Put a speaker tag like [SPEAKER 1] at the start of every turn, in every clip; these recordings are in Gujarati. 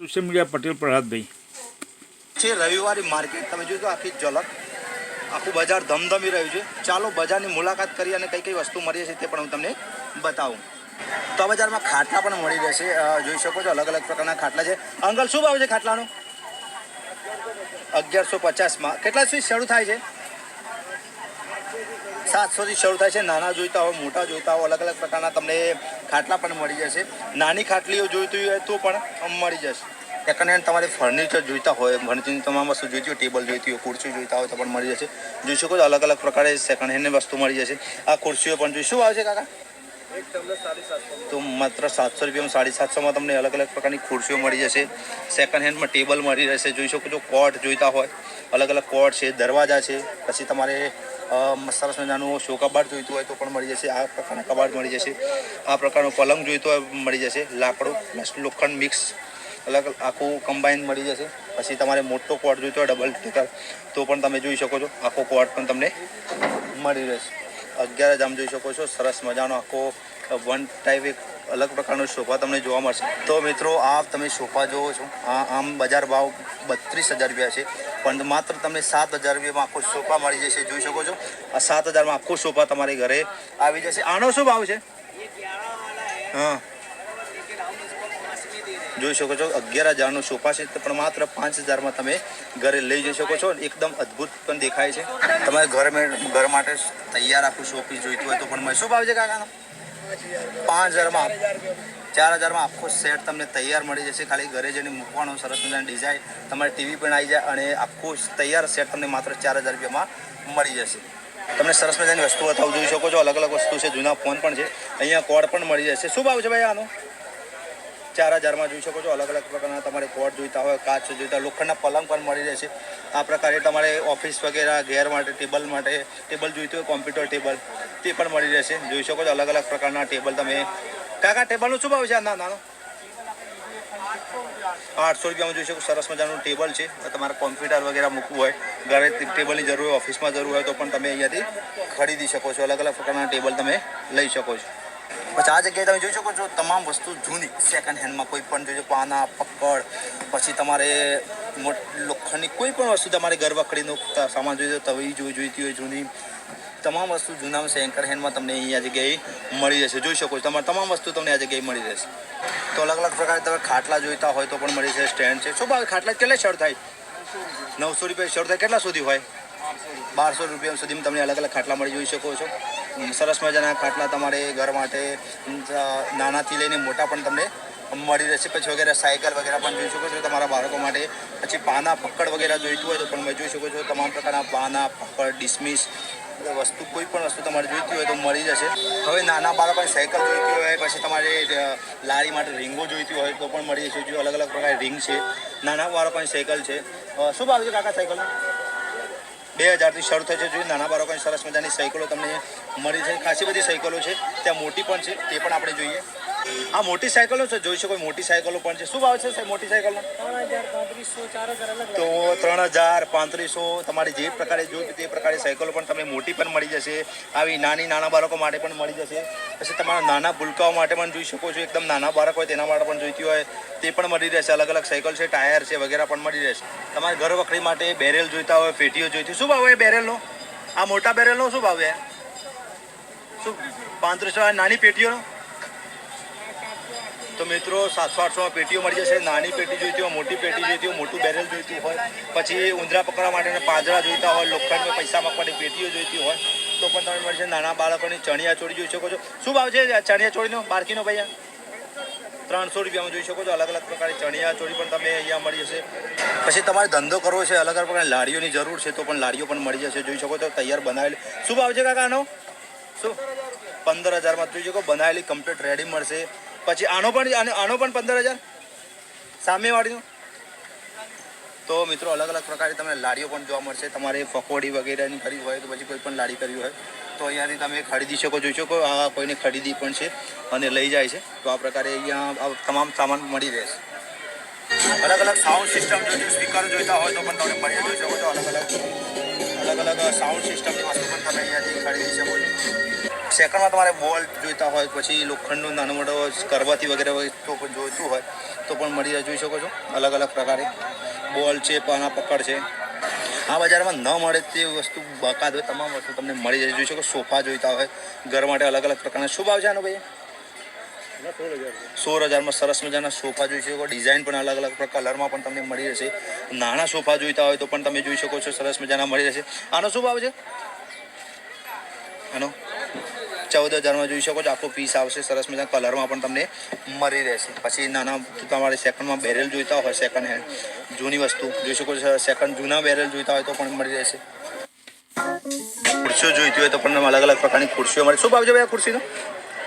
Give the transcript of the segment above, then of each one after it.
[SPEAKER 1] સોશિયલ મીડિયા પટેલ પ્રહલાદભાઈ
[SPEAKER 2] છે રવિવારી માર્કેટ તમે જોયું તો આખી ઝલક આખું બજાર ધમધમી રહ્યું છે. ચાલો બજારની મુલાકાત કરી અને કઈ કઈ વસ્તુ મળી છે તે પણ હું તમને બતાવું. તો આ બજારમાં ખાટલા પણ મળી રહેશે. જોઈ શકો છો અલગ અલગ પ્રકારના ખાટલા છે. અંકલ શું ભાવ છે ખાટલાનો? 1150માં. કેટલા સુધી શરૂ થાય છે? 700 થી શરૂ થાય છે. નાના જોઈતા હોય મોટા જોઈતા હોય અલગ અલગ પ્રકારના તમને ખાટલા પણ મળી જશે. નાની ખાટલીઓ જોઈતી હોય તો પણ મળી જશે. સેકન્ડ હેન્ડ તમારે ફર્નિચર જોઈતા હોય ફર્નિચરની તમામ વસ્તુ જોઈતી હોય ટેબલ જોઈતી હોય ખુરશી જોઈતા હોય તો પણ મળી જશે. જોઈ શકો છો અલગ અલગ પ્રકારે સેકન્ડ હેન્ડની વસ્તુ મળી જશે. આ ખુરશીઓ પણ જોઈ શું આવે છે કાકા? તો માત્ર 700 રૂપિયામાં 750માં તમને અલગ અલગ પ્રકારની ખુરશીઓ મળી જશે. સેકન્ડ હેન્ડમાં ટેબલ મળી રહેશે. જોઈ શકો છો કોટ જોઈતા હોય અલગ અલગ કોટ છે દરવાજા છે. પછી તમારે સરસ મજાનું શો કબાટ જોઈતું હોય તો પણ મળી જશે. આ પ્રકારના કબાટ મળી જશે. આ પ્રકારનો પલંગ જોઈતો હોય મળી જશે. લાકડું પ્લસ લોખંડ મિક્સ અલગ આખું કમ્બાઈન મળી જશે. પછી તમારે મોટો કોટ જોઈતો હોય ડબલ ટેકર તો પણ તમે જોઈ શકો છો આખો કોટ પણ તમને મળી રહેશે. 11 જામ જોઈ શકો છો સરસ મજાનો આખો વન ટાઈપ એક અલગ પ્રકારનો સોફા તમને જોવા મળશે. તો મિત્રો આ તમે સોફા જોવો છો આમ બજાર ભાવ 32,000 રૂપિયા છે પણ માત્ર તમને 7,000 રૂપિયામાં આખો સોફા મળી જશે. જોઈ શકો છો આ 7,000માં આખો સોફા તમારી ઘરે આવી જશે. આનો શું ભાવ છે? હા જોઈ શકો છો 11,000નો સોફા છે પણ માત્ર 5,000માં તમે ઘરે લઈ જઈ શકો છો. એકદમ અદ્ભુત પણ દેખાય છે. તમારે ઘર માટે તૈયાર આખું શોપીસ જોઈતું હોય તો પણ શું ભાવ છે કાકાનો? 5,000માં 4,000માં આખો સેટ તમને તૈયાર મળી જશે. ખાલી ઘરે જઈને મૂકવાનો સરસ મજાની ડિઝાઇન તમારે ટીવી પણ આવી જાય અને આખું તૈયાર સેટ તમને માત્ર 4,000 રૂપિયામાં મળી જશે. તમને સરસ મજાની વસ્તુ બતાવું જોઈ શકો છો અલગ અલગ વસ્તુ છે. જૂના ફોન પણ છે. અહીંયા કોડ પણ મળી જશે. શું ભાવ છે ભાઈ આનો? 4,000માં જોઈ શકો છો અલગ અલગ પ્રકારના તમારે કોટ જોઈતા હોય કાચ જોઈતા લોખંડના પલંગ પણ મળી રહેશે. આ પ્રકારે તમારે ઓફિસ વગેરે ઘેર માટે ટેબલ જોઈતું હોય કોમ્પ્યુટર ટેબલ તે પણ મળી રહેશે. જોઈ શકો છો અલગ અલગ પ્રકારના ટેબલ તમે કાકા ટેબલનો શું ભાવ છે? નાનો 800 રૂપિયામાં જોઈ શકો સરસ મજાનું ટેબલ છે. તમારે કોમ્પ્યુટર વગેરે મૂકવું હોય ઘરે ટેબલની જરૂર હોય ઓફિસમાં જરૂર હોય તો પણ તમે અહીંયાથી ખરીદી શકો છો. અલગ અલગ પ્રકારના ટેબલ તમે લઈ શકો છો. પછી આ જગ્યાએ તમે જોઈ શકો છો તમામ વસ્તુ જૂની સેકન્ડ હેન્ડમાં કોઈ પણ જોઈજો પાના પકડ પછી તમારે લોખંડની કોઈ પણ વસ્તુ તમારે ઘર વખરીનો સામાન જોઈએ તવી જોઈતી હોય જૂની તમામ વસ્તુ જૂના સેકન્ડ હેન્ડમાં તમને અહીંયા જગ્યાએ મળી જશે. જોઈ શકો છો તમારે તમામ વસ્તુ તમને આ જગ્યાએ મળી રહેશે. તો અલગ અલગ પ્રકારે તમે ખાટલા જોઈતા હોય તો પણ મળી જશે. સ્ટેન્ડ છે. શું ભાવ ખાટલા કેટલા શરૂ થાય? 900 રૂપિયા શરૂ થાય. કેટલા સુધી હોય? 1200 રૂપિયા સુધીમાં તમને અલગ અલગ ખાટલા મળી જોઈ શકો છો. સરસ મજાના ખાટલા તમારે ઘર માટે નાનાથી લઈને મોટા પણ તમને મળી રહેશે. પછી વગેરે સાયકલ વગેરે પણ જોઈ શકો છો તમારા બાળકો માટે. પછી પાના પકડ વગેરે જોઈતું હોય તો પણ જોઈ શકો છો તમામ પ્રકારના પાના પકડ ડિસમિસ વસ્તુ કોઈ પણ વસ્તુ તમારે જોઈતી હોય તો મળી જશે. હવે નાના બાળકોની સાયકલ જોઈતી હોય પછી તમારે લારી માટે રીંગો જોઈતી હોય તો પણ મળી જશે. જો અલગ અલગ પ્રકારની રીંગ છે. નાના બાળકોની સાયકલ છે. શું ભાવ છે કાકા સાયકલનો? 2,000થી શરૂ થાય છે. જોઈએ નાના બાળકોની સરસ મજાની સાયકલો તમને મળી છે. ખાસી બધી સાયકલો છે. ત્યાં મોટી પણ છે તે પણ આપણે જોઈએ. આ મોટી સાયકલો છે જોઈ શકો મોટી સાયકલો પણ છે. શું ભાવ છે મોટી સાયકલનો? 3,000 તો 3,000 3,500 તમારે જે પ્રકારે જોઈતું તે પ્રકારે સાયકલો પણ તમને મોટી પણ મળી જશે. આવી નાના બાળકો માટે પણ મળી જશે. પછી તમારા નાના ભૂલકાઓ માટે પણ જોઈ શકો છો. એકદમ નાના બાળક હોય તેના માટે પણ જોઈતી હોય તે પણ મળી રહેશે. અલગ અલગ સાયકલ છે ટાયર છે વગેરે પણ મળી રહેશે. તમારે ઘર વખરી માટે બેરેલ જોઈતા હોય પેટીઓ જોઈતી શું ભાવ હોય બેરેલનો? આ મોટા બેરેલનો શું ભાવ છે? શું 3500? નાની પેટીઓનો તો મિત્રો 700-800 પેટીઓ મળી જશે. નાની પેટી જોઈતી હોય મોટી પેટી જોઈતી હોય મોટું બેરેલ જોઈતું હોય પછી ઊંધરા પકડવા માટેના પાંજરા જોઈતા હોય લોખંડમાં પૈસા મૂકવાની પેટીઓ જોઈતી હોય તો પણ તમે મળી જશે. નાના બાળકોની ચણિયા ચોળી જોઈ શકો છો. શું ભાવ છે ચણિયા ચોળીનો બારકીનો ભૈયા? 300 રૂપિયામાં જોઈ શકો છો. અલગ અલગ પ્રકારની ચણિયા ચોળી પણ તમે અહીંયા મળી જશે. પછી તમારે ધંધો કરવો છે અલગ અલગ પ્રકારની લારીઓની જરૂર છે તો પણ લારીઓ પણ મળી જશે. જોઈ શકો છો તૈયાર બનાવેલી. શું ભાવ છે કાકા આનો? શું 15,000માં જોઈ શકો બનાવેલી કમ્પ્લીટ રેડી મળશે. પછી આનો પણ 15,000 સામેવાળીનો. તો મિત્રો અલગ અલગ પ્રકારની તમને લારીઓ પણ જોવા મળશે. તમારે પકોડી વગેરેની કરવી હોય તો પછી કોઈ પણ લારી કરવી હોય તો અહીંયાથી તમે ખરીદી શકો. જોઈ શકો આ કોઈને ખરીદી પણ છે અને લઈ જાય છે. તો આ પ્રકારે અહીંયા તમામ સામાન મળી રહેશે. અલગ અલગ સાઉન્ડ સિસ્ટમ જોઈતી સ્પીકર જોઈતા હોય તો પણ તમે મળી જોઈ શકો છો. અલગ અલગ સાઉન્ડ સિસ્ટમની વસ્તુ પણ તમે અહીંયાથી ખરીદી શકો છો. સેકન્ડમાં તમારે બોલ્ટ જોઈતા હોય પછી લોખંડનો નાનો મોટો કરવાથી વગેરે તો પણ જોઈતું હોય તો પણ મળી રહે, જોઈ શકો છો અલગ અલગ પ્રકારે બોલ છે, પાના પકડ છે. આ બજારમાં ન મળે તે વસ્તુ બાકાત હોય તમામ વસ્તુ તમને મળી જાય. જોઈ શકો સોફા જોઈતા હોય ઘર માટે અલગ અલગ પ્રકારના. શું ભાવ છે આનો ભાઈ? 16,000માં સરસ મજાના સોફા જોઈ શકો. ડિઝાઇન પણ અલગ અલગ કલરમાં પણ તમને મળી રહેશે. નાના સોફા જોઈતા હોય તો પણ તમે જોઈ શકો છો સરસ મજાના મળી રહેશે. આનો શું ભાવ છે? આનો 14,000માં જોઈ શકો છો. આખો પીસ આવશે સરસ મજાના કલરમાં પણ તમને મળી રહેશે. પછી નાના તમારે સેકન્ડમાં બેરેલ જોઈતા હોય, સેકન્ડ હેન્ડ જૂની વસ્તુ જોઈ શકો છો. સેકન્ડ જૂના બેરેલ જોઈતા હોય તો પણ મળી રહેશે. ખુરશીઓ જોઈતી હોય તો પણ અલગ અલગ પ્રકારની ખુરશીઓ મળે. શું ભાવ છે ભાઈ આ ખુરશીનો?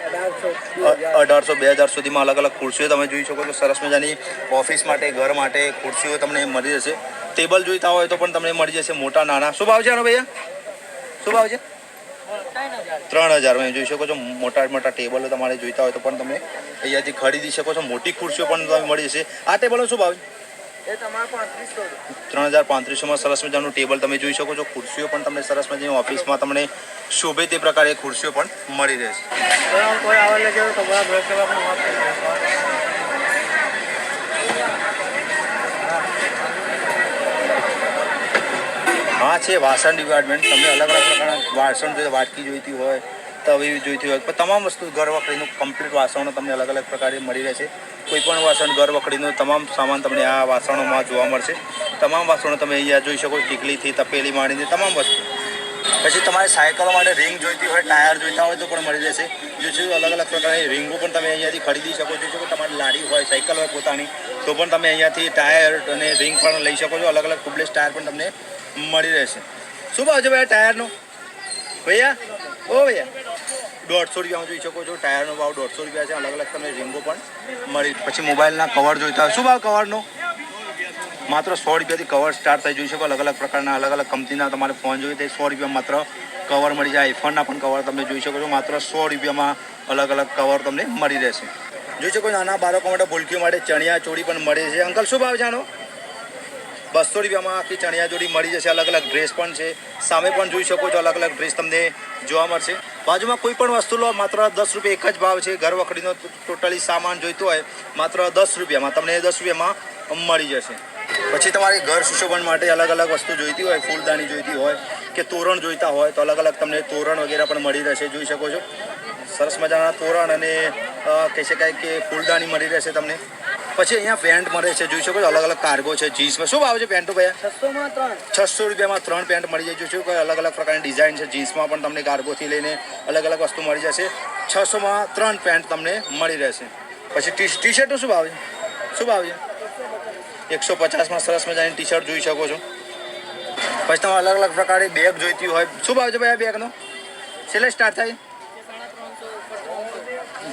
[SPEAKER 2] 1,800-2,000 સુધીમાં અલગ અલગ ખુરશીઓ તમે જોઈ શકો છો. સરસ મજાની ઓફિસ માટે, ઘર માટે ખુરશીઓ તમને મળી જશે. ટેબલ જોઈતા હોય તો પણ તમને મળી જશે, મોટા નાના. શું ભાવ છે આનો ભૈયા? શું ભાવ છે? 3,000માં જોઈ શકો છો. મોટા મોટા ટેબલો તમારે જોઈતા હોય તો પણ તમે અહીંયાથી ખરીદી શકો છો. મોટી ખુરશીઓ પણ તમે મળી જશે. આ ટેબલનો શું ભાવ છે? 3,3500માં સરસ મજાનું ટેબલ તમે જોઈ શકો છો. ખુરશીઓ પણ તમને સરસ મજાની ઓફિસમાં તમને શોભે તે પ્રકારે ખુરશીઓ પણ મળી રહેશે. હા છે વાસણ ડિપાર્ટમેન્ટ. તમને અલગ અલગ પ્રકારના વાસણ જોઈએ, વાટકી જોઈતી હોય, તવી જોઈતી હોય, તમામ વસ્તુ ઘર વખરીનું કમ્પ્લીટ વાસણો તમને અલગ અલગ પ્રકારે મળી રહેશે. કોઈ પણ વાસણ ઘર વખરીનું તમામ સામાન તમને આ વાસણોમાં જોવા મળશે. તમામ વાસણો તમે અહીંયા જોઈ શકો. ટીકલીથી તપેલી માંડીને તમામ વસ્તુ. પછી તમારે સાયકલો માટે રિંગ જોઈતી હોય, ટાયર જોઈતા હોય તો પણ મળી જશે. જોઈશું અલગ અલગ પ્રકારની રિંગો પણ તમે અહીંયાથી ખરીદી શકો છો. જો તમારી લારી હોય, સાયકલ હોય પોતાની તો પણ તમે અહીંયાથી ટાયર અને રિંગ પણ લઈ શકો છો. અલગ અલગ ટ્યુબલેસ ટાયર પણ તમને મળી રહેશે. શું ભાવ છે ભાઈ ટાયરનો ભૈયા? ઓ ભૈયા 150 રૂપિયામાં જોઈ શકો છો. ટાયરનો ભાવ 150 રૂપિયા છે. અલગ અલગ તમને રીંગો પણ મળી. પછી મોબાઈલના કવર જોઈતા હોય. શું ભાવ કવરનો? માત્ર 100 રૂપિયાથી કવર સ્ટાર્ટ થઈ. જોઈ શકો અલગ અલગ પ્રકારના અલગ અલગ કંપનીના તમારે ફોન જોઈએ તો 100 રૂપિયા માત્ર કવર મળી જાય. આઈફોનના પણ કવર તમે જોઈ શકો છો. માત્ર 100 રૂપિયામાં અલગ અલગ કવર તમને મળી રહેશે. જોઈ શકો નાના બાળકો માટે, ભૂલકીઓ માટે ચણિયા ચોળી પણ મળે છે. અંકલ શું ભાવ છે આનો? 200 રૂપિયામાં આખી ચણિયા ચોળી મળી જશે. અલગ અલગ ડ્રેસ પણ છે. સામે પણ જોઈ શકો છો અલગ અલગ ડ્રેસ તમને જોવા મળશે. બાજુમાં કોઈ પણ વસ્તુ લો માત્ર 10 રૂપિયા એક જ ભાવ છે. ઘર વખરીનો ટોટલી સામાન જોઈતો હોય માત્ર 10 રૂપિયામાં તમને 10 રૂપિયામાં મળી જશે. પછી તમારી ઘર સુશોભન માટે અલગ અલગ વસ્તુ જોઈતી હોય, ફૂલદાની જોઈતી હોય કે તોરણ જોઈતા હોય તો અલગ અલગ તમને તોરણ વગેરે પણ મળી રહેશે. જોઈ શકો છો સરસ મજાના તોરણ અને કહી શકાય કે ફૂલદાની મળી રહેશે તમને. પછી અહીંયા પેન્ટ મળે છે. જોઈ શકો છો અલગ અલગ કાર્ગો છે. જીન્સમાં શું ભાવ છે પેન્ટો ભૈયા? 600 રૂપિયામાં 3 પેન્ટ મળી જાય. જોઈશું કોઈ અલગ અલગ પ્રકારની ડિઝાઇન છે. જીન્સમાં પણ તમને કાર્ગોથી લઈને અલગ અલગ વસ્તુ મળી જશે. 600માં 3 પેન્ટ તમને મળી રહેશે. પછી ટી શર્ટનો શું ભાવ છે? શું ભાવ છે? 150માં સરસ મજાની ટી શર્ટ જોઈ શકો છો. પછી તમે અલગ અલગ પ્રકારની બેગ જોઈતી હોય. શું ભાવ છે ભાઈ આ બેગનો? છેલ્લે સ્ટાર્ટ થાય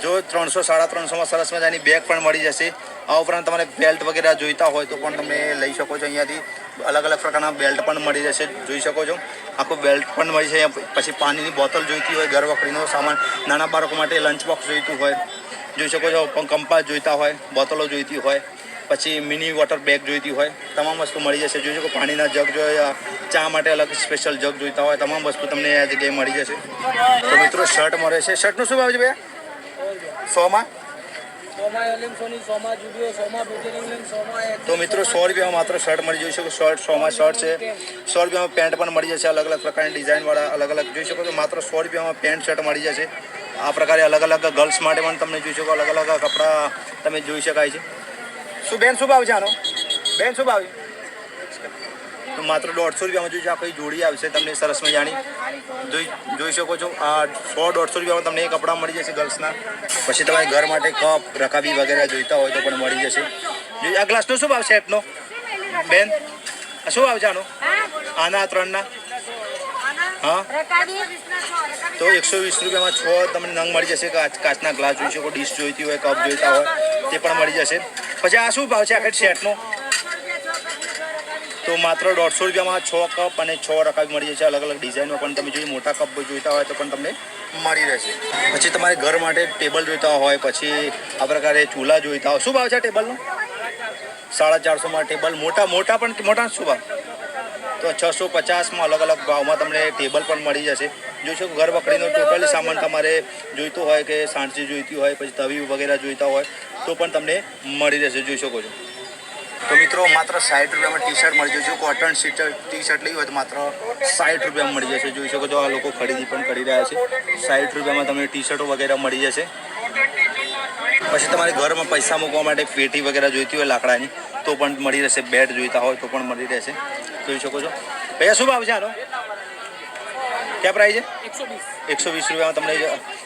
[SPEAKER 2] જો 300-350માં સરસ મજાની બેગ પણ મળી જશે. આ ઉપરાંત તમારે બેલ્ટ વગેરે જોઈતા હોય તો પણ તમે લઈ શકો છો. અહીંયાથી અલગ અલગ પ્રકારના બેલ્ટ પણ મળી જશે. જોઈ શકો છો આખું બેલ્ટ પણ મળી છે. પછી પાણીની બોટલ જોઈતી હોય, ઘર વખરીનો સામાન, નાના બાળકો માટે લંચ બોક્સ જોઈતું હોય જોઈ શકો છો. કંપાસ જોઈતા હોય, બોટલો જોઈતી હોય, પછી મિની વોટર બેગ જોઈતી હોય, તમામ વસ્તુ મળી જશે. જોઈ શકો પાણીના જગ જોઈએ, ચા માટે અલગ સ્પેશિયલ જગ જોઈતા હોય, તમામ વસ્તુ તમને આ જગ્યાએ મળી જશે. તો મિત્રો શર્ટ મળે છે. શર્ટનો શું ભાવ છે ભૈયા? 100માં તો મિત્રો 100 રૂપિયામાં માત્ર શર્ટ મળી જોઈ શકો. શર્ટ 100માં શર્ટ છે. 100 રૂપિયામાં પેન્ટ પણ મળી જશે. અલગ અલગ પ્રકારની ડિઝાઇનવાળા અલગ અલગ જોઈ શકો છો. માત્ર 100 રૂપિયામાં પેન્ટ શર્ટ મળી જશે. આ પ્રકારે અલગ અલગ ગર્લ્સ માટે પણ તમને જોઈ શકો. અલગ અલગ કપડાં તમે જોઈ શકાય છે. શું બેન શું ભાવ છે આનો? બેન શું ભાવ છે? તો માત્ર 150 રૂપિયામાં જોઈ આ કઈ જોડી આવશે તમને સરસ મજાની જોઈ શકો છો. આ 100-150 રૂપિયામાં તમને એ કપડાં મળી જશે ગર્લ્સના. પછી તમારે ઘર માટે કપ, રકાબી વગેરે જોઈતા હોય તો પણ મળી જશે. આ ગ્લાસનો શું ભાવ સેટનો બેન? શું ભાવ છે આનો? આના 3ના હા તો 120 રૂપિયામાં 6 તમને નંગ મળી જશે. કાચના ગ્લાસ જોઈ શકો. ડીશ જોઈતી હોય, કપ જોઈતા હોય તે પણ મળી જશે. પછી આ શું ભાવ છે આખા સેટનો? તો માત્ર 150 રૂપિયામાં 6 કપ અને 6 રકાબી મળી જશે. અલગ અલગ ડિઝાઇનમાં પણ તમે જોઈએ. મોટા કપ જોઈતા હોય તો પણ તમને મળી રહેશે. પછી તમારે ઘર માટે ટેબલ જોઈતા હોય, પછી આ પ્રકારે ચૂલા જોઈતા હોય. શું ભાવ છે ટેબલનો? 450માં ટેબલ. મોટા પણ મોટા શું ભાવ? તો 650માં અલગ અલગ ભાવમાં તમને ટેબલ પણ મળી જશે. જોઈશું ઘર વખરીનો ટોટલી સામાન તમારે જોઈતો હોય કે સાણસી જોઈતી હોય, પછી તવી વગેરે જોઈતા હોય તો પણ તમને મળી રહેશે, જોઈ શકો છો. તો મિત્રો માત્ર 60 રૂપિયામાં ટી શર્ટ મળી જશે. કોટન ટી શર્ટ લેવી હોય તો માત્ર 60 રૂપિયામાં મળી જશે. જોઈ શકો છો આ લોકો ખરીદી પણ કરી રહ્યા છે. 60 રૂપિયામાં તમને ટી શર્ટો વગેરે મળી જશે. પછી તમારે ઘરમાં પૈસા મૂકવા માટે પેટી વગેરે જોઈતી હોય લાકડાની તો પણ મળી રહેશે. બેડ જોઈતા હોય તો પણ મળી રહેશે, જોઈ શકો છો. ભૈયા શું ભાવ છે આનો? ક્યાં પ્રાઇસ છે? 120 રૂપિયામાં તમને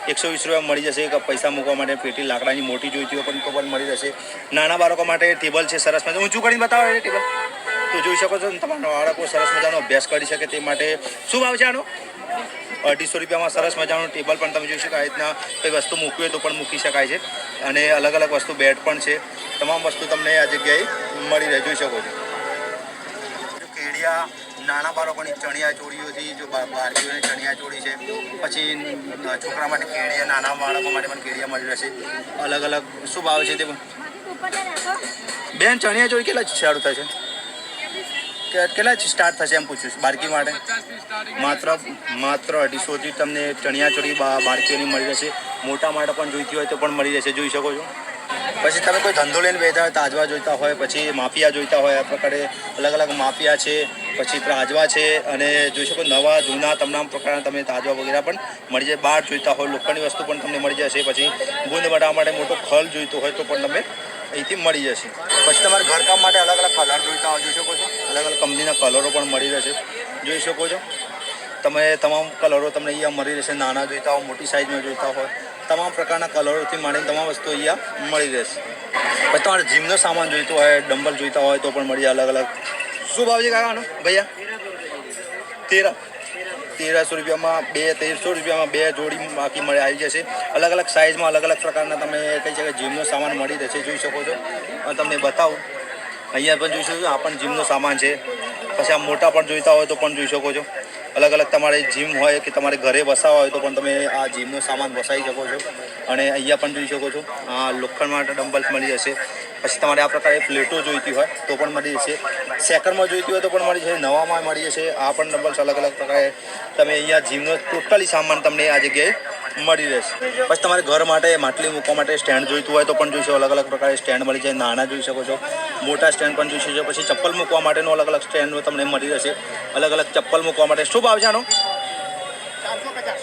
[SPEAKER 2] 120 રૂપિયામાં મળી જશે. પૈસા મૂકવા માટે પેટી લાકડાની મોટી જોઈતી હોય પણ તો પણ મળી રહેશે. નાના બાળકો માટે ટેબલ છે સરસ મજાનું. ઊંચું કરીને બતાવો એ ટેબલ તો જોઈ શકો છો. તમારા બાળકો સરસ મજાનો અભ્યાસ કરી શકે તે માટે શું ભાવ છે આનો? 250 રૂપિયામાં સરસ મજાનું ટેબલ પણ તમે જોઈ શકો. આ રીતના કોઈ વસ્તુ મૂકવી હોય તો પણ મૂકી શકાય છે. અને અલગ અલગ વસ્તુ બેડ પણ છે. તમામ વસ્તુ તમને આ જગ્યાએ મળી રહે, જોઈ શકો છો. કેડિયા નાના બાળકોની ચણિયા ચોળીઓથી જો બાળકીઓની ચણિયા ચોળી છે. પછી છોકરા માટે કેડિયા, નાના બાળકો માટે પણ કેડિયા મળી રહેશે. અલગ અલગ શું ભાવ છે તે બેન? ચણિયા ચોળી કેટલા ચાલુ થશે? કેટલા સ્ટાર્ટ થશે એમ પૂછ્યું બાળકી માટે? માત્ર 250થી તમને ચણિયા ચોળી બાળકીઓની મળી રહેશે. મોટા માટે પણ જોઈતી હોય તો પણ મળી રહેશે, જોઈ શકો છો. પછી તમે કોઈ ધંધો લઈને બેઠા હોય, તાજવા જોઈતા હોય, પછી માફિયા જોઈતા હોય, આ પ્રકારે અલગ અલગ માફિયા છે, પછી તાજવા છે, અને જોઈ શકો નવા જૂના તમામ પ્રકારના તમે તાજવા વગેરે પણ મળી જાય. બાર જોઈતા હોય, લોખંડની વસ્તુ પણ તમને મળી જશે. પછી ગુંદ બનાવવા માટે મોટો ખલ જોઈતો હોય તો પણ તમે અહીંથી મળી જશે. પછી તમારે ઘરકામ માટે અલગ અલગ કલર જોઈતા હોય, જોઈ શકો છો. અલગ અલગ કંપનીના કલરો પણ મળી રહેશે, જોઈ શકો છો. તમે તમામ કલરો તમને અહીંયા મળી રહેશે. નાના જોઈતા હોય, મોટી સાઇઝમાં જોઈતા હોય, તમામ પ્રકારના કલરોથી માંડીને તમામ વસ્તુ અહીંયા મળી રહેશે. પછી તમારે જીમનો સામાન જોઈતો હોય, ડમ્બલ જોઈતા હોય તો પણ મળી જાય. અલગ અલગ શું ભાવ છે કાકાનો ભૈયા? 1300 રૂપિયામાં 1300 રૂપિયામાં 2 જોડી બાકી મળી આવી જશે. અલગ અલગ સાઇઝમાં અલગ અલગ પ્રકારના તમે કહી શકાય જીમનો સામાન મળી રહેશે, જોઈ શકો છો. તમને બતાવું અહીંયા પણ જોઈ શકો છો. આ પણ જીમનો સામાન છે. પછી આ મોટા પણ જોઈતા હોય તો પણ જોઈ શકો છો. અલગ અલગ તમારે જીમ હોય કે તમારે ઘરે વસાવા હોય તો પણ તમે આ જીમનો સામાન વસાવી શકો છો. અને અહીંયા પણ જોઈ શકો છો આ લોખંડ માટે ડમ્બલ્સ મળી જશે. પછી તમારે આ પ્રકારે પ્લેટો જોઈતી હોય તો પણ મળી જશે. સેકન્ડમાં જોઈતી હોય તો પણ મળી જશે. નવામાં મળી જશે. આ પણ ડમ્બલ્સ અલગ અલગ પ્રકારે તમે અહીંયા જીમનો ટોટલી સામાન તમને આ જગ્યાએ મળી રહેશે. પછી તમારે ઘર માટે માટલી મૂકવા માટે સ્ટેન્ડ જોઈતું હોય તો પણ જોઈશો. અલગ અલગ પ્રકારે સ્ટેન્ડ મળી જાય. નાના જોઈ શકો છો, મોટા સ્ટેન્ડ પણ જોઈ શકો. પછી ચપ્પલ મૂકવા માટેનો અલગ અલગ સ્ટેન્ડ તમને મળી રહેશે. અલગ અલગ ચપ્પલ મૂકવા માટે શું ભાવ છે આનો?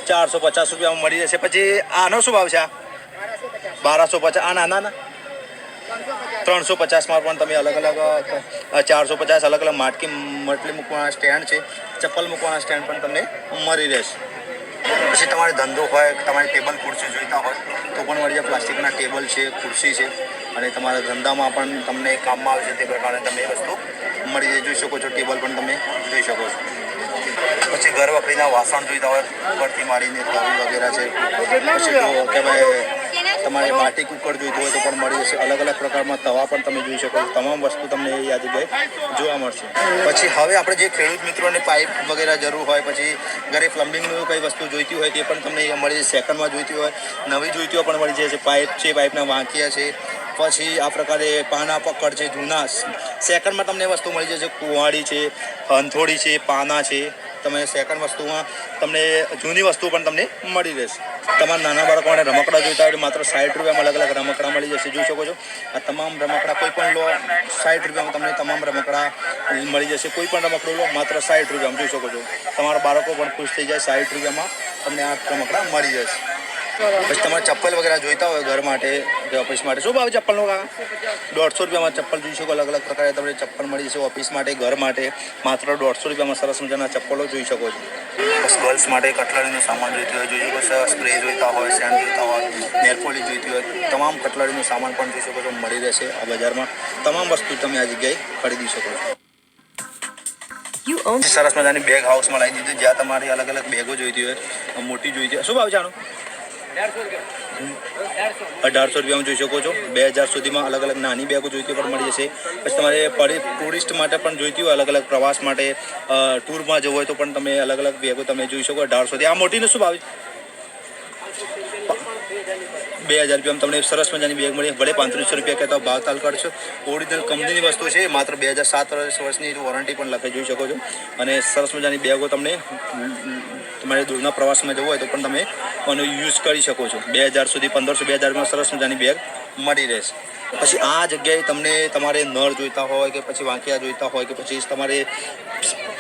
[SPEAKER 2] 450 રૂપિયામાં મળી જશે. પછી આનો શું ભાવ છે? 1250. આ નાના 350માં પણ તમે અલગ અલગ 450 અલગ અલગ માટલી મૂકવાના સ્ટેન્ડ છે. ચપ્પલ મૂકવાના સ્ટેન્ડ પણ તમને મળી રહેશે. પછી તમારે ધંધો હોય, તમારે ટેબલ ખુરશી જોઈતા હોય તો પણ મળી જાય. પ્લાસ્ટિકના ટેબલ છે, ખુરશી છે, અને તમારા ધંધામાં પણ તમને કામમાં આવશે તે પ્રકારે તમે વસ્તુ મળી જાય, જોઈ શકો છો. ટેબલ પણ તમે જોઈ શકો છો. પછી ઘર વખરીના વાસણ જોઈતા હોય, ઉપરથી મારીને તવી વગેરે છે. પછી જો કે ભાઈ તમારે માટી કુકર જોઈતું હોય તો પણ મળી જશે. અલગ અલગ પ્રકારમાં તવા પણ તમે જોઈ શકો છો. તમામ વસ્તુ તમને આ જગ્યાએ જોવા મળશે. પછી હવે આપણે જે ખેડૂત મિત્રોને પાઇપ વગેરે જરૂર હોય, પછી ઘરે પ્લમ્બિંગનું કઈ વસ્તુ જોઈતી હોય તે પણ તમને અહીંયા મળી જશે. સેકન્ડમાં જોઈતી હોય, નવી જોઈતી હોય પણ મળી જશે. પાઇપ છે, પાઇપના વાંકિયા છે, પછી આ પ્રકારે પાના પકડ છે જૂના. સેકન્ડમાં તમને વસ્તુ મળી જશે. કુવાડી છે, હંથોડી છે, પાના છે. તમે સેકન્ડ વસ્તુમાં તમને જૂની વસ્તુ પણ તમને મળી રહેશે. તમારા નાના બાળકો માટે રમકડા જોઈતા હોય તો માત્ર 60 રૂપિયામાં અલગ અલગ રમકડા મળી જશે, જોઈ શકો છો. આ તમામ રમકડા કોઈ પણ લો 60 રૂપિયામાં તમને તમામ રમકડા મળી જશે. કોઈ પણ રમકડું લો માત્ર 60 રૂપિયામાં, જોઈ શકો છો. તમારા બાળકો પણ ખુશ થઈ જાય. 60 રૂપિયામાં તમને આ રમકડા મળી જશે. પછી તમારે ચપ્પલ વગેરે જોઈતા હોય ઘર માટે કે ઓફિસ માટે, શું ભાવ ચપ્પલનો કાકા? 150 રૂપિયામાં ચપ્પલ જોઈ શકો. અલગ અલગ પ્રકારે તમને ચપ્પલ મળી જશે. ઓફિસ માટે, ઘર માટે માત્ર 150 રૂપિયામાં સરસ મજાના ચપ્પલો જોઈ શકો છો. બસ ગર્લ્સ માટે કટલરીનો સામાન જોઈતો હોય, જોઈ શકો છો. સ્પ્રે જોઈતા હોય, સેન્ટ જોઈતા હોય, નેલ પોલિશ જોઈતી હોય, તમામ કટલરીનો સામાન પણ જોઈ શકો છો. મળી રહેશે આ બજારમાં. તમામ વસ્તુ તમે આ જગ્યાએ ખરીદી શકો છો. સરસ મજાની બેગ હાઉસમાં લાવી દીધી, જ્યાં તમારી અલગ અલગ બેગો જોઈતી હોય, મોટી જોઈતી હોય. શું ભાવ છે આનો? 1800 રૂપિયામાં જોઈ શકો છો. 2000 સુધીમાં અલગ અલગ નાની બેગો જોઈતી પણ મળી જશે. પછી તમારે ટુરિસ્ટ માટે પણ જોઈતી હોય, અલગ અલગ પ્રવાસ માટે ટૂરમાં જવું હોય તો પણ તમે અલગ અલગ બેગો તમે જોઈ શકો. 1800. આ મોટીનો શું ભાવ છે? 2000 રૂપિયામાં તમને સરસ મજાની બેગ મળી. ભલે 3500 રૂપિયા કહેતા ભાવ તાલ કરશો. ઓરિજિનલ કંપનીની વસ્તુ છે. માત્ર 2007 વર્ષની વોરંટી પણ લખી જોઈ શકો છો. અને સરસ મજાની બેગો તમને તમારે દૂરના પ્રવાસમાં જવું હોય તો પણ તમે આનો યુઝ કરી શકો છો. 2000 સુધી 1500 2000માં સરસ મજાની બેગ મળી રહેશે. પછી આ જગ્યાએ તમને તમારે નળ જોઈતા હોય કે પછી વાંકિયા જોઈતા હોય કે પછી તમારે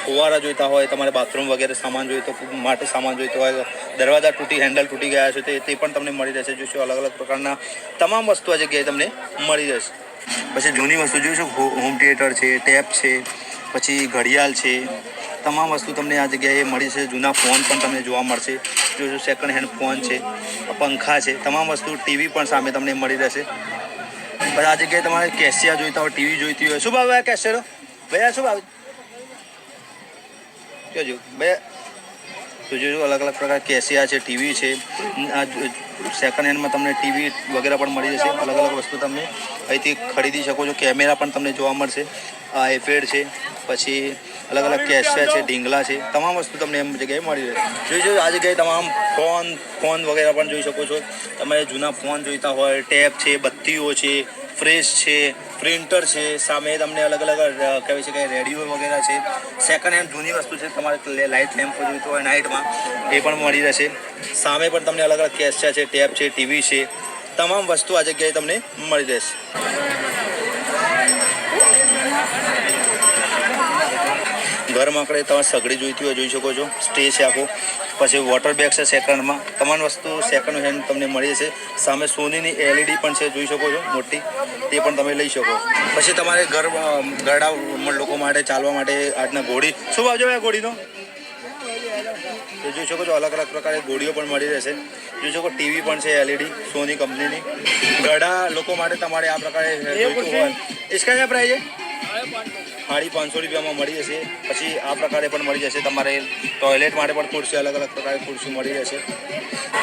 [SPEAKER 2] ફુવારા જોઈતા હોય, તમારે બાથરૂમ વગેરે સામાન જોઈતો માટે સામાન જોઈતો હોય, દરવાજા તૂટી હેન્ડલ તૂટી ગયા છે તે પણ તમને મળી રહેશે. જોઈશું અલગ અલગ પ્રકારના તમામ વસ્તુ આ જગ્યાએ તમને મળી રહેશે. પછી જૂની વસ્તુ જોઈશું, હોમ થિયેટર છે, ટેપ છે, પછી ઘડિયાળ છે, તમામ વસ્તુ તમને આ જગ્યાએ મળી છે. જૂના ફોન પણ તમને જોવા મળશે. જોઈશું સેકન્ડ હેન્ડ ફોન છે, પંખા છે, તમામ વસ્તુ, ટીવી પણ સામે તમને મળી રહેશે. પછી આ જગ્યાએ તમારે કેશિયા જોઈતા હોય, ટીવી જોઈતી હોય. શું ભાવ આ કેશિયાનો ભૈયા? શું ભાવ કહેજો ભૈયા? તો જોયું અલગ અલગ પ્રકાર કેશિયા છે, ટીવી છે. આ સેકન્ડ હેન્ડમાં તમને ટીવી વગેરે પણ મળી જશે. અલગ અલગ વસ્તુ તમે અહીંથી ખરીદી શકો છો. કેમેરા પણ તમને જોવા મળશે. આઈપેડ છે, પછી અલગ અલગ કેશિયા છે, ઢીંગલા છે, તમામ વસ્તુ તમને એમ જગ્યાએ મળી રહે. જોઈશું આ જગ્યાએ તમામ ફોન વગેરે પણ જોઈ શકો છો. તમે જૂના ફોન જોઈતા હોય, ટેપ છે, બત્તીઓ છે, ફ્રેશ છે, પ્રિન્ટર છે, સામે તમને અલગ અલગ કહેવાય છે કે રેડિયો વગેરે છે. સેકન્ડ હેન્ડ જૂની વસ્તુ છે, તમારે લાઇટ લેમ્પ જોઈતો હોય નાઇટમાં એ પણ મળી રહેશે. સામે પણ તમને અલગ અલગ કેશિયા છે, ટેપ છે, ટીવી છે, તમામ વસ્તુ આ જગ્યાએ તમને મળી રહેશે. ઘર માકડે તમારે સગડી જોઈતી હોય જોઈ શકો છો. સ્ટે છે આખો. પછી વોટર બેગ છે સેકન્ડમાં. તમામ વસ્તુ સેકન્ડ હેન્ડ તમને મળી જશે. સામે સોનીની એલઈડી પણ છે જોઈ શકો છો મોટી, તે પણ તમે લઈ શકો. પછી તમારે ગરડા લોકો માટે ચાલવા માટે આજના ઘોડી. શું ભાવ છે ઘોડીનો? તો જોઈ શકો છો અલગ અલગ પ્રકારે ઘોડીઓ પણ મળી રહેશે. જોઈ શકો ટીવી પણ છે એલઈડી સોની કંપનીની. ગરડા લોકો માટે તમારે આ પ્રકારે જોઈતું હોય. इसका क्या प्राइस है? 550 રૂપિયામાં મળી જશે. પછી આ પ્રકારે પણ મળી જશે. તમારે ટોયલેટ માટે પણ ખુરશી અલગ અલગ પ્રકારે ખુરશી મળી રહેશે.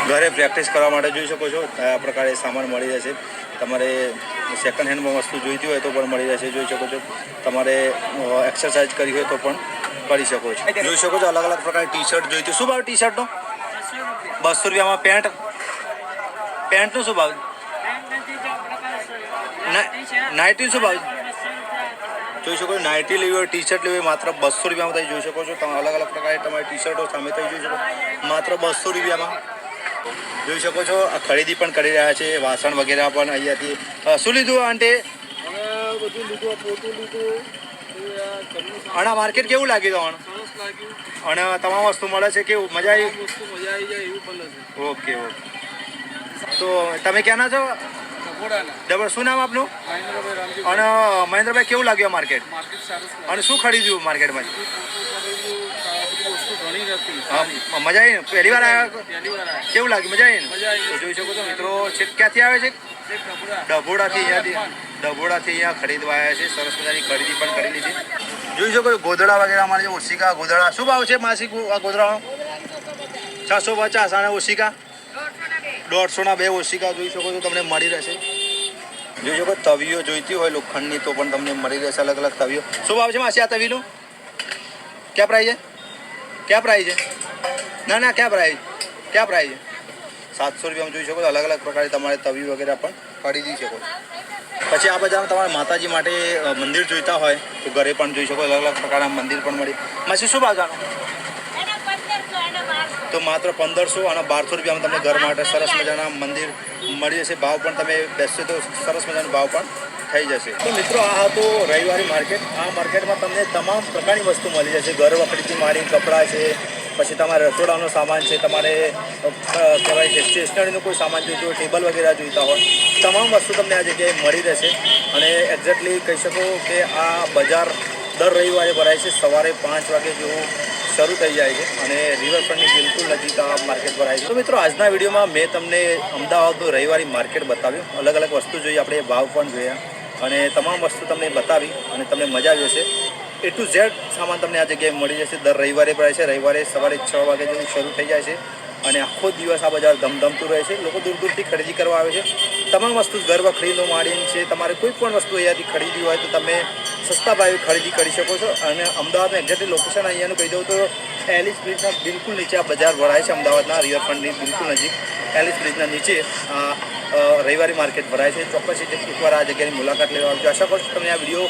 [SPEAKER 2] ઘરે પ્રેક્ટિસ કરવા માટે જોઈ શકો છો આ પ્રકારે સામાન મળી રહેશે. તમારે સેકન્ડ હેન્ડમાં વસ્તુ જોઈતી હોય તો પણ મળી રહેશે. જોઈ શકો છો તમારે એક્સરસાઇઝ કરી હોય તો પણ કરી શકો છો. જોઈ શકો છો અલગ અલગ પ્રકારની ટી શર્ટ જોઈતી. શું ભાવ ટી શર્ટનો? 200 રૂપિયામાં. પેન્ટનો શું ભાવ? નાઇટી શું ભાવ? જોઈ શકો છો નાઇટી લેવી હોય, ટી શર્ટ લેવી હોય માત્ર 200 રૂપિયામાં તમે જોઈ શકો છો. તમે અલગ અલગ પ્રકારે તમારી ટી શર્ટો સામે તમે જોઈ શકો માત્ર 200 રૂપિયામાં. જોઈ શકો છો આ ખરીદી પણ કરી રહ્યા છે. વાસણ વગેરે પણ અહીંયાથી. શું લીધું આંટી? બધું લીધું, પોતું લીધું. અને માર્કેટ કેવું લાગ્યું તમને? સરસ લાગ્યું. અને તમામ વસ્તુ મળે છે. કેવું મજા આવી? વસ્તુ મજા આવી જાય એવું મળે છે. Okay okay. તો તમે ક્યાંના છો? ડબલ. શું નામ આપનું? અને મહેન્દ્રભાઈ કેવું લાગ્યું માર્કેટ? અને શું ખરીદ્યું માર્કેટમાં? મજા આવી ને? પહેલી વાર આવ્યા? કેવું લાગ્યું? મજા આવી ને? જોઈ શકો છો મિત્રો છે ક્યાંથી આવે છે? ડભોડાથી. અહીંયા ખરીદવા આવ્યા છે. સરસ મજાની ખરીદી પણ કરી લીધી. જોઈ શકો છો ગોધડા વગેરે અમારે ઓશિકા ગોધડા. શું ભાવ છે માસિક આ ગોધડાનો? 650. અને ઓશિકા 150 બે ઓશિકા જોઈ શકો છો તમને મળી રહેશે. જોઈ શકો તવીઓ જોઈતી હોય લોખંડની તો પણ તમને મળી રહેશે. અલગ અલગ તવીઓ. શું ભાવ છે માસી આ તવીનું? ક્યાં પ્રાઇસ છે? ના ક્યાં પ્રાઇસ છે? 700 રૂપિયામાં જોઈ શકો છો. અલગ અલગ પ્રકારે તમારે તવી વગેરે પણ ખરીદી શકો. પછી આ બજારમાં તમારે માતાજી માટે મંદિર જોઈતા હોય તો ઘરે પણ જોઈ શકો. અલગ અલગ પ્રકારના મંદિર પણ મળી. માસી શું ભાવ જાણો? તો માત્ર 1500 અને 1200 રૂપિયામાં તમને ઘર માટે સરસ મજાના મંદિર મળી જશે. ભાવ પણ તમે બેસશે તો સરસ મજાનો ભાવ પણ થઈ જશે. તો મિત્રો આ હતું રવિવારી માર્કેટ. આ માર્કેટમાં તમને તમામ પ્રકારની વસ્તુ મળી જશે. ઘર વખરીથી મારી કપડાં છે, પછી તમારે રસોડાનો સામાન છે, તમારે કહેવાય છે સ્ટેશનરીનો કોઈ સામાન જોઈતો હોય, ટેબલ વગેરે જોઈતા હોય, તમામ વસ્તુ તમને આ જગ્યાએ મળી રહેશે. અને એક્ઝેક્ટલી કહી શકો કે આ બજાર દર રવિવારે ભરાય છે. સવારે 5 વાગે જેવું શરૂ થઈ જાય છે અને રિવરફ્રન્ટની બિલકુલ નજીક આ માર્કેટ ભરાય છે. તો મિત્રો આજના વિડીયોમાં મેં તમને અમદાવાદનું રવિવારી માર્કેટ બતાવ્યું. અલગ અલગ વસ્તુ જોઈ, આપણે ભાવ પણ જોયા અને તમામ વસ્તુ તમને બતાવી અને તમને મજા આવી જશે. A to Z સામાન તમને આ જગ્યાએ મળી જશે. દર રવિવારે ભરાય છે. રવિવારે સવારે 6 વાગે જેવું શરૂ થઈ જાય છે અને આખો દિવસ આ બજાર ધમધમતું રહે છે. લોકો દૂર દૂરથી ખરીદી કરવા આવે છે. તમામ વસ્તુ ઘર વખરીનો માંડીને છે. તમારે કોઈ પણ વસ્તુ અહીંયાથી ખરીદવી હોય તો તમે સસ્તા ભાવે ખરીદી કરી શકો છો. અને અમદાવાદનું એક્ઝેક્ટલી લોકેશન અહીંયાનું કહી દઉં તો એલિસ બ્રિજના બિલકુલ નીચે આ બજાર ભરાય છે. અમદાવાદના રિવરફ્રન્ટની બિલકુલ નજીક એલિસ બ્રિજના નીચે આ રવિવારી માર્કેટ ભરાય છે. ચોક્કસ એકવાર આ જગ્યાની મુલાકાત લેવા આવજો. આશા કરું છું તમને આ વિડીયો